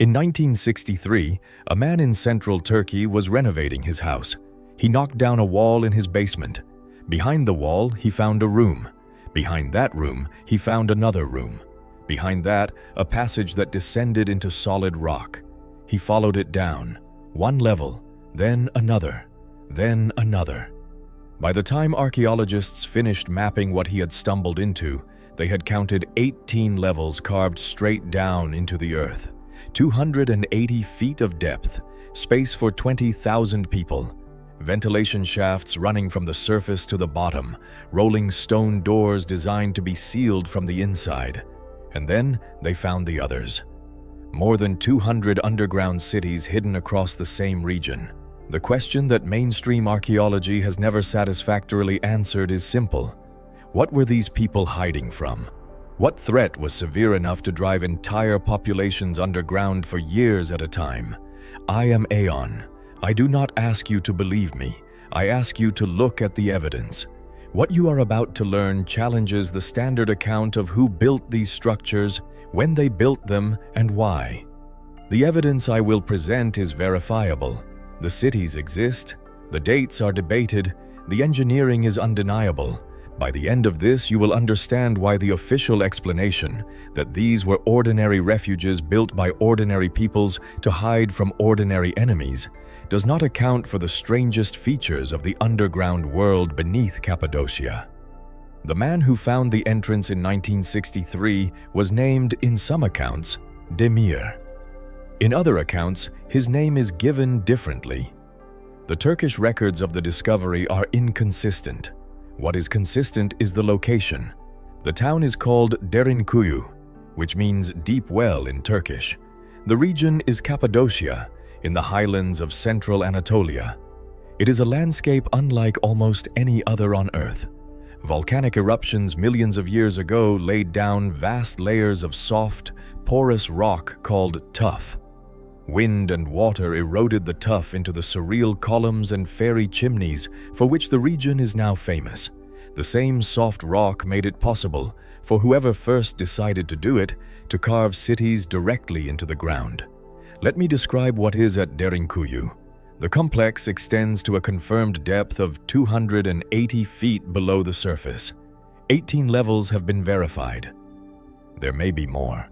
In 1963, a man in central Turkey was renovating his house. He knocked down a wall in his basement. Behind the wall, he found a room. Behind that room, he found another room. Behind that, a passage that descended into solid rock. He followed it down, one level, then another, then another. By the time archaeologists finished mapping what he had stumbled into, they had counted 18 levels carved straight down into the earth. 280 feet of depth, space for 20,000 people, ventilation shafts running from the surface to the bottom, rolling stone doors designed to be sealed from the inside. And then they found the others. More than 200 underground cities hidden across the same region. The question that mainstream archaeology has never satisfactorily answered is simple. What were these people hiding from? What threat was severe enough to drive entire populations underground for years at a time? I am Aeon. I do not ask you to believe me. I ask you to look at the evidence. What you are about to learn challenges the standard account of who built these structures, when they built them, and why. The evidence I will present is verifiable. The cities exist, the dates are debated, the engineering is undeniable. By the end of this, you will understand why the official explanation that these were ordinary refuges built by ordinary peoples to hide from ordinary enemies does not account for the strangest features of the underground world beneath Cappadocia. The man who found the entrance in 1963 was named, in some accounts, Demir. In other accounts, his name is given differently. The Turkish records of the discovery are inconsistent. What is consistent is the location. The town is called Derinkuyu, which means deep well in Turkish. The region is Cappadocia, in the highlands of central Anatolia. It is a landscape unlike almost any other on Earth. Volcanic eruptions millions of years ago laid down vast layers of soft, porous rock called tuff. Wind and water eroded the tuff into the surreal columns and fairy chimneys for which the region is now famous. The same soft rock made it possible for whoever first decided to do it to carve cities directly into the ground. Let me describe what is at Derinkuyu. The complex extends to a confirmed depth of 280 feet below the surface. 18 levels have been verified. There may be more.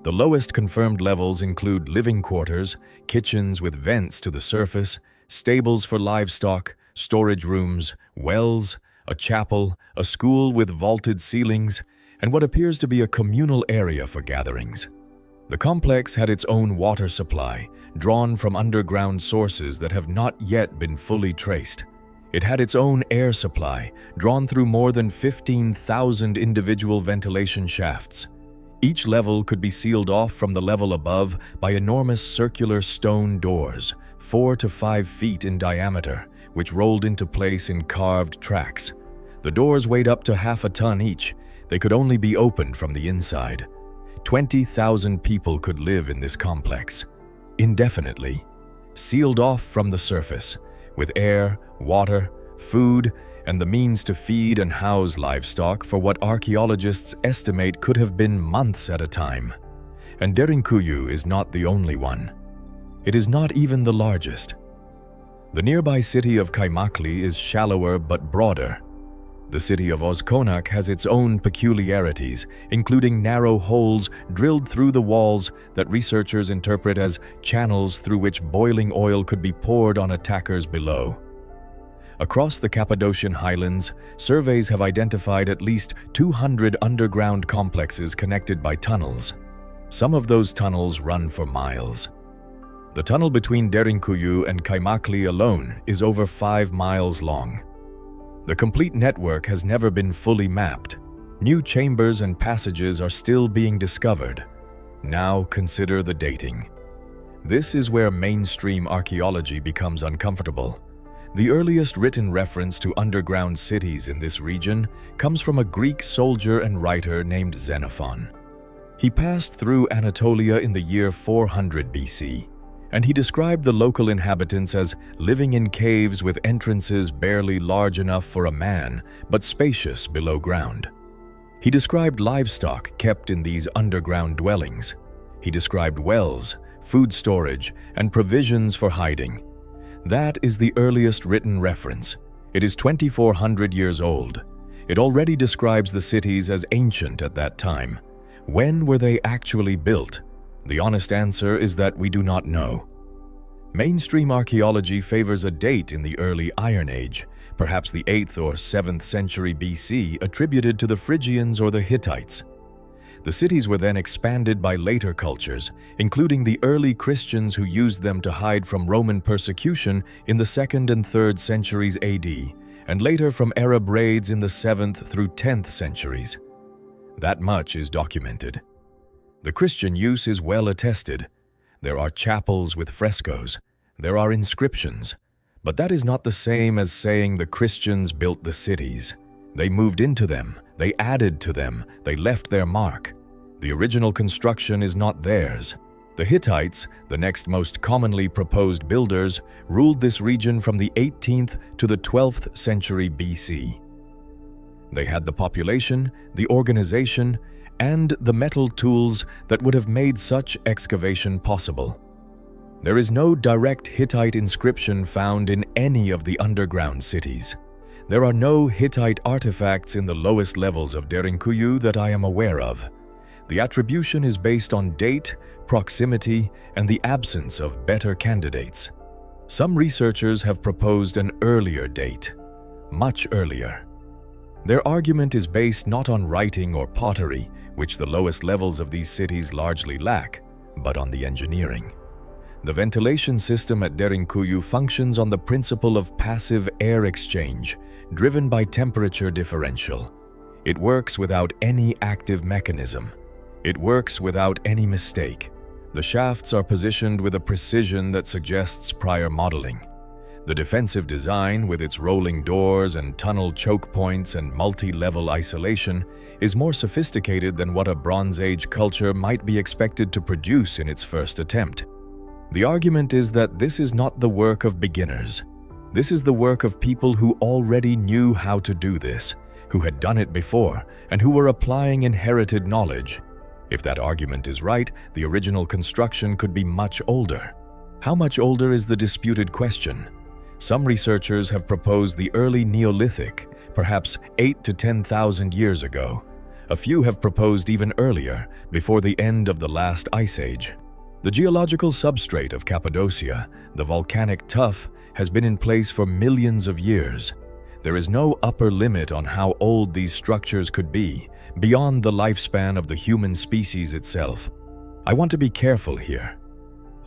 The lowest confirmed levels include living quarters, kitchens with vents to the surface, stables for livestock, storage rooms, wells, a chapel, a school with vaulted ceilings, and what appears to be a communal area for gatherings. The complex had its own water supply, drawn from underground sources that have not yet been fully traced. It had its own air supply, drawn through more than 15,000 individual ventilation shafts. Each level could be sealed off from the level above by enormous circular stone doors, 4 to 5 feet in diameter, which rolled into place in carved tracks. The doors weighed up to half a ton each. They could only be opened from the inside. 20,000 people could live in this complex, indefinitely, sealed off from the surface, with air, water, food, and the means to feed and house livestock for what archaeologists estimate could have been months at a time. And Derinkuyu is not the only one. It is not even the largest. The nearby city of Kaymakli is shallower but broader. The city of Ozkonak has its own peculiarities, including narrow holes drilled through the walls that researchers interpret as channels through which boiling oil could be poured on attackers below. Across the Cappadocian highlands, surveys have identified at least 200 underground complexes connected by tunnels. Some of those tunnels run for miles. The tunnel between Derinkuyu and Kaymakli alone is over 5 miles long. The complete network has never been fully mapped. New chambers and passages are still being discovered. Now consider the dating. This is where mainstream archaeology becomes uncomfortable. The earliest written reference to underground cities in this region comes from a Greek soldier and writer named Xenophon. He passed through Anatolia in the year 400 BC, and he described the local inhabitants as living in caves with entrances barely large enough for a man, but spacious below ground. He described livestock kept in these underground dwellings. He described wells, food storage, and provisions for hiding. That is the earliest written reference. It is 2,400 years old. It already describes the cities as ancient at that time. When were they actually built? The honest answer is that we do not know. Mainstream archaeology favors a date in the early Iron Age, perhaps the 8th or 7th century BC, attributed to the Phrygians or the Hittites. The cities were then expanded by later cultures, including the early Christians who used them to hide from Roman persecution in the 2nd and 3rd centuries AD, and later from Arab raids in the 7th through 10th centuries. That much is documented. The Christian use is well attested. There are chapels with frescoes. There are inscriptions. But that is not the same as saying the Christians built the cities. They moved into them, they added to them, they left their mark. The original construction is not theirs. The Hittites, the next most commonly proposed builders, ruled this region from the 18th to the 12th century BC. They had the population, the organization, and the metal tools that would have made such excavation possible. There is no direct Hittite inscription found in any of the underground cities. There are no Hittite artifacts in the lowest levels of Derinkuyu that I am aware of. The attribution is based on date, proximity, and the absence of better candidates. Some researchers have proposed an earlier date, much earlier. Their argument is based not on writing or pottery, which the lowest levels of these cities largely lack, but on the engineering. The ventilation system at Derinkuyu functions on the principle of passive air exchange, driven by temperature differential. It works without any active mechanism. It works without any mistake. The shafts are positioned with a precision that suggests prior modeling. The defensive design, with its rolling doors and tunnel choke points and multi-level isolation, is more sophisticated than what a Bronze Age culture might be expected to produce in its first attempt. The argument is that this is not the work of beginners. This is the work of people who already knew how to do this, who had done it before, and who were applying inherited knowledge. If that argument is right, the original construction could be much older. How much older is the disputed question? Some researchers have proposed the early Neolithic, perhaps 8,000 to 10,000 years ago. A few have proposed even earlier, before the end of the last ice age. The geological substrate of Cappadocia, the volcanic tuff, has been in place for millions of years. There is no upper limit on how old these structures could be, beyond the lifespan of the human species itself. I want to be careful here.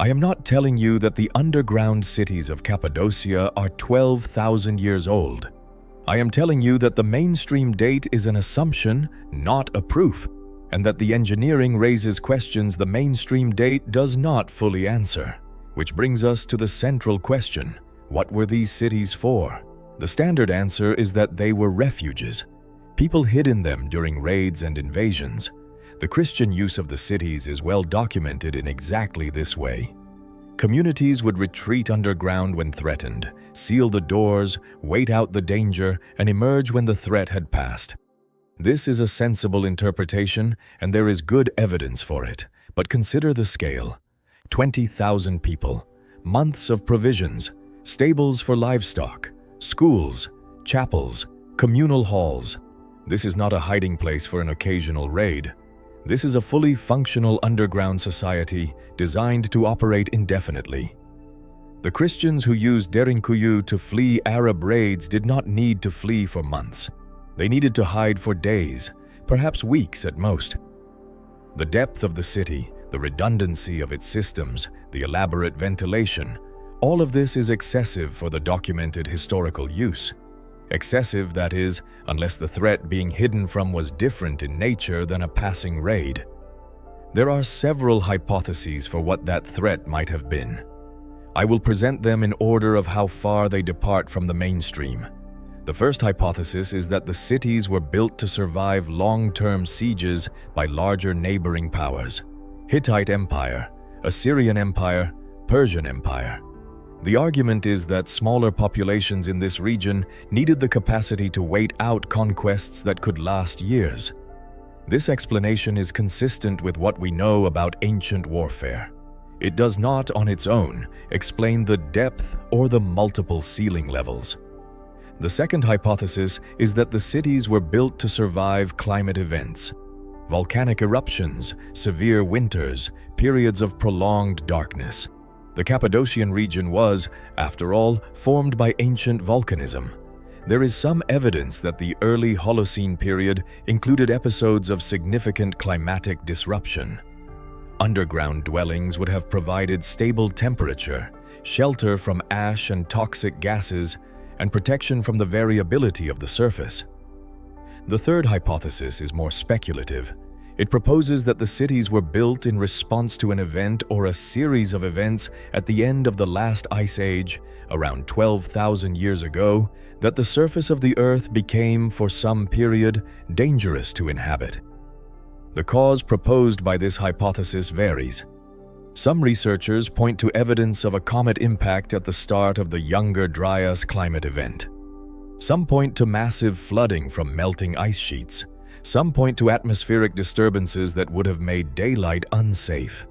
I am not telling you that the underground cities of Cappadocia are 12,000 years old. I am telling you that the mainstream date is an assumption, not a proof, and that the engineering raises questions the mainstream date does not fully answer. Which brings us to the central question: what were these cities for? The standard answer is that they were refuges. People hid in them during raids and invasions. The Christian use of the cities is well documented in exactly this way. Communities would retreat underground when threatened, seal the doors, wait out the danger, and emerge when the threat had passed. This is a sensible interpretation, and there is good evidence for it. But consider the scale. 20,000 people, months of provisions, stables for livestock, schools, chapels, communal halls. This is not a hiding place for an occasional raid. This is a fully functional underground society designed to operate indefinitely. The Christians who used Derinkuyu to flee Arab raids did not need to flee for months. They needed to hide for days, perhaps weeks at most. The depth of the city, the redundancy of its systems, the elaborate ventilation, all of this is excessive for the documented historical use. Excessive, that is, unless the threat being hidden from was different in nature than a passing raid. There are several hypotheses for what that threat might have been. I will present them in order of how far they depart from the mainstream. The first hypothesis is that the cities were built to survive long-term sieges by larger neighboring powers: Hittite Empire, Assyrian Empire, Persian Empire. The argument is that smaller populations in this region needed the capacity to wait out conquests that could last years. This explanation is consistent with what we know about ancient warfare. It does not, on its own, explain the depth or the multiple ceiling levels. The second hypothesis is that the cities were built to survive climate events. Volcanic eruptions, severe winters, periods of prolonged darkness. The Cappadocian region was, after all, formed by ancient volcanism. There is some evidence that the early Holocene period included episodes of significant climatic disruption. Underground dwellings would have provided stable temperature, shelter from ash and toxic gases, and protection from the variability of the surface. The third hypothesis is more speculative. It proposes that the cities were built in response to an event or a series of events at the end of the last ice age, around 12,000 years ago, that the surface of the Earth became, for some period, dangerous to inhabit. The cause proposed by this hypothesis varies. Some researchers point to evidence of a comet impact at the start of the Younger Dryas climate event. Some point to massive flooding from melting ice sheets. Some point to atmospheric disturbances that would have made daylight unsafe.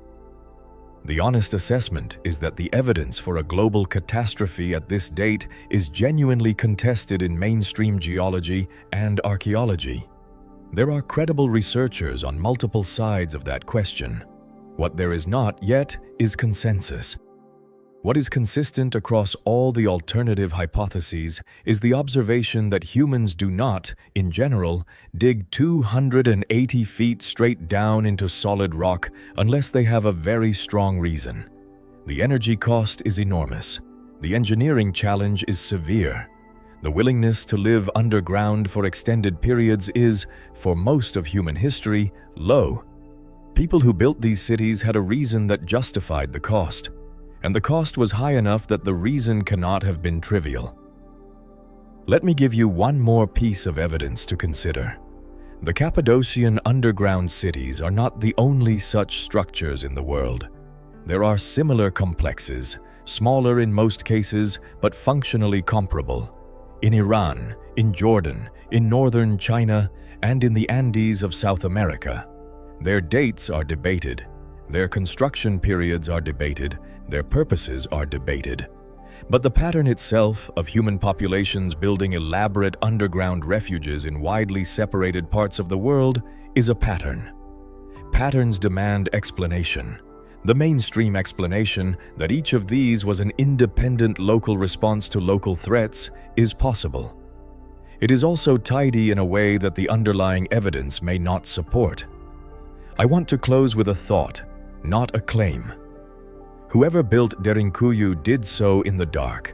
The honest assessment is that the evidence for a global catastrophe at this date is genuinely contested in mainstream geology and archaeology. There are credible researchers on multiple sides of that question. What there is not yet is consensus. What is consistent across all the alternative hypotheses is the observation that humans do not, in general, dig 280 feet straight down into solid rock unless they have a very strong reason. The energy cost is enormous. The engineering challenge is severe. The willingness to live underground for extended periods is, for most of human history, low. People who built these cities had a reason that justified the cost. And the cost was high enough that the reason cannot have been trivial. Let me give you one more piece of evidence to consider. The Cappadocian underground cities are not the only such structures in the world. There are similar complexes, smaller in most cases, but functionally comparable, in Iran, in Jordan, in northern China, and in the Andes of South America. Their dates are debated. Their construction periods are debated. Their purposes are debated. But the pattern itself of human populations building elaborate underground refuges in widely separated parts of the world is a pattern. Patterns demand explanation. The mainstream explanation that each of these was an independent local response to local threats is possible. It is also tidy in a way that the underlying evidence may not support. I want to close with a thought, not a claim. Whoever built Derinkuyu did so in the dark.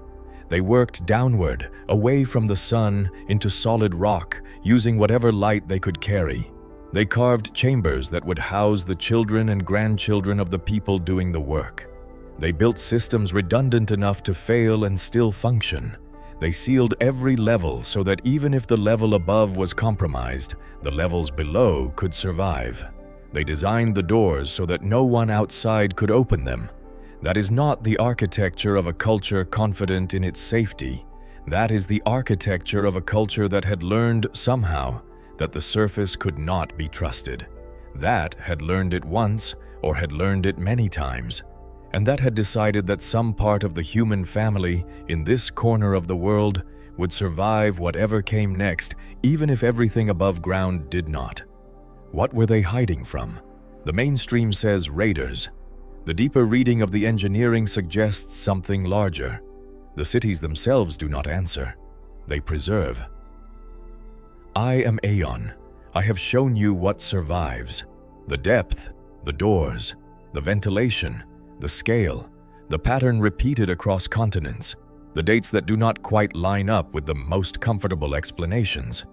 They worked downward, away from the sun, into solid rock, using whatever light they could carry. They carved chambers that would house the children and grandchildren of the people doing the work. They built systems redundant enough to fail and still function. They sealed every level so that even if the level above was compromised, the levels below could survive. They designed the doors so that no one outside could open them. That is not the architecture of a culture confident in its safety. That is the architecture of a culture that had learned somehow that the surface could not be trusted. That had learned it once, or had learned it many times, and that had decided that some part of the human family in this corner of the world would survive whatever came next, even if everything above ground did not. What were they hiding from? The mainstream says raiders. The deeper reading of the engineering suggests something larger. The cities themselves do not answer. They preserve. I am Aeon. I have shown you what survives. The depth, the doors, the ventilation, the scale, the pattern repeated across continents, the dates that do not quite line up with the most comfortable explanations.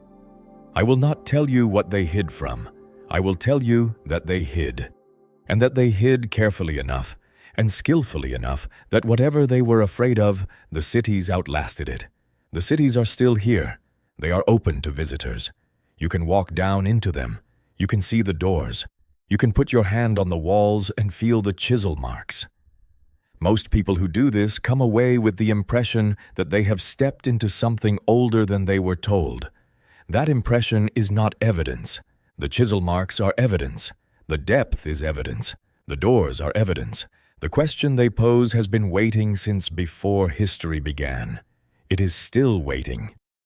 I will not tell you what they hid from. I will tell you that they hid, and that they hid carefully enough and skillfully enough that whatever they were afraid of, the cities outlasted it. The cities are still here. They are open to visitors. You can walk down into them. You can see the doors. You can put your hand on the walls and feel the chisel marks. Most people who do this come away with the impression that they have stepped into something older than they were told. That impression is not evidence. The chisel marks are evidence. The depth is evidence. The doors are evidence. The question they pose has been waiting since before history began. It is still waiting.